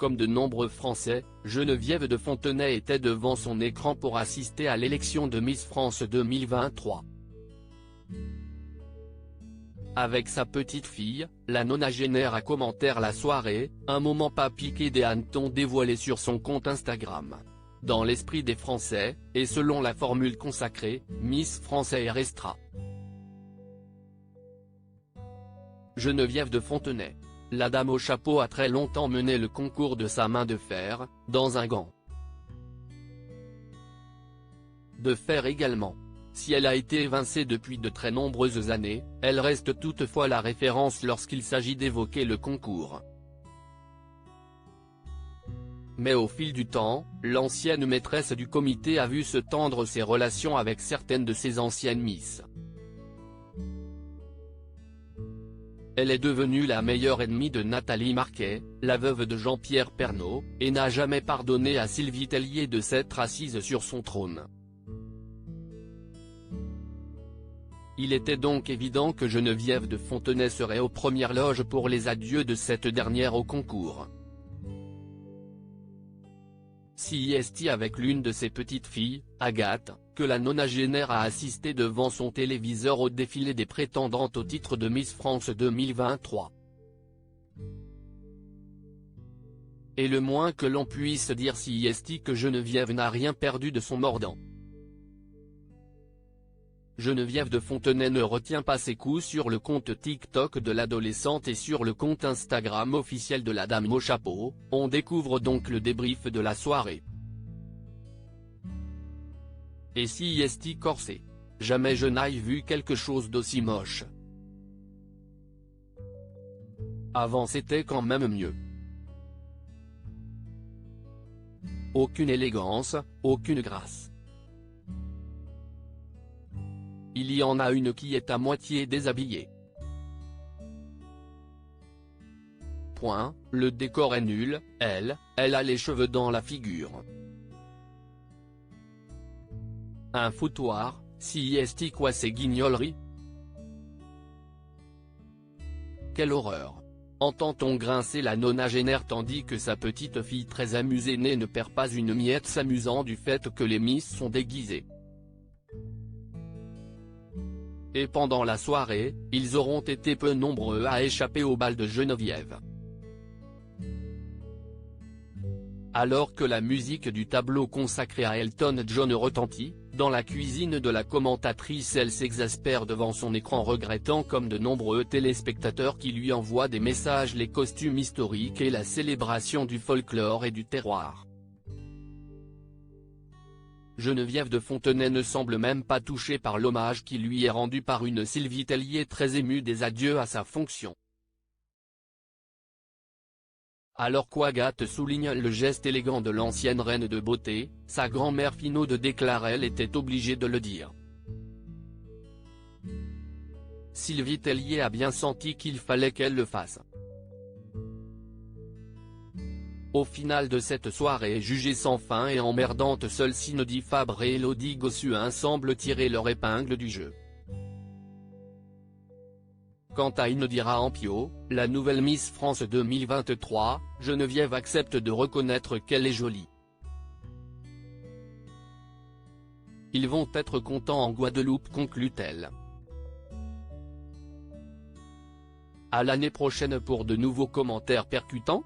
comme de nombreux Français, Geneviève de Fontenay était devant son écran pour assister à l'élection de Miss France 2023. Avec sa petite fille, la nonagénaire a commenté la soirée, un moment pas piqué des hannetons dévoilé sur son compte Instagram. Dans l'esprit des Français, et selon la formule consacrée, Miss France restera. Geneviève de Fontenay. La dame au chapeau a très longtemps mené le concours de sa main de fer, dans un gant de fer également. Si elle a été évincée depuis de très nombreuses années, elle reste toutefois la référence lorsqu'il s'agit d'évoquer le concours. Mais au fil du temps, l'ancienne maîtresse du comité a vu se tendre ses relations avec certaines de ses anciennes Miss. Elle est devenue la meilleure ennemie de Nathalie Marquet, la veuve de Jean-Pierre Pernaut, et n'a jamais pardonné à Sylvie Tellier de s'être assise sur son trône. Il était donc évident que Geneviève de Fontenay serait aux premières loges pour les adieux de cette dernière au concours. CIST avec l'une de ses petites filles, Agathe, que la nonagénaire a assisté devant son téléviseur au défilé des prétendantes au titre de Miss France 2023. Et le moins que l'on puisse dire CIST que Geneviève n'a rien perdu de son mordant. Geneviève de Fontenay ne retient pas ses coups sur le compte TikTok de l'adolescente et sur le compte Instagram officiel de la dame au chapeau, on découvre donc le débrief de la soirée. Et CIST corsé. Jamais je n'aille vu quelque chose d'aussi moche. Avant c'était quand même mieux. Aucune élégance, aucune grâce. Il y en a une qui est à moitié déshabillée. Point, le décor est nul, elle a les cheveux dans la figure. Un foutoir, CIST quoi ces guignoleries? Quelle horreur! Entend-on grincer la nonagénaire tandis que sa petite fille très amusée ne perd pas une miette s'amusant du fait que les Miss sont déguisées. Et pendant la soirée, ils auront été peu nombreux à échapper au bal de Geneviève. Alors que la musique du tableau consacré à Elton John retentit, dans la cuisine de la commentatrice elle s'exaspère devant son écran regrettant comme de nombreux téléspectateurs qui lui envoient des messages les costumes historiques et la célébration du folklore et du terroir. Geneviève de Fontenay ne semble même pas touchée par l'hommage qui lui est rendu par une Sylvie Tellier très émue des adieux à sa fonction. Alors qu'Agathe souligne le geste élégant de l'ancienne reine de beauté, sa grand-mère Finaude déclare elle était obligée de le dire. Sylvie Tellier a bien senti qu'il fallait qu'elle le fasse. Au final de cette soirée jugée sans fin et emmerdante, seuls Cindy Fabre et Élodie Gossuin semblent tirer leur épingle du jeu. Quant à Indira Ampio, la nouvelle Miss France 2023, Geneviève accepte de reconnaître qu'elle est jolie. Ils vont être contents en Guadeloupe, conclut-elle. À l'année prochaine pour de nouveaux commentaires percutants.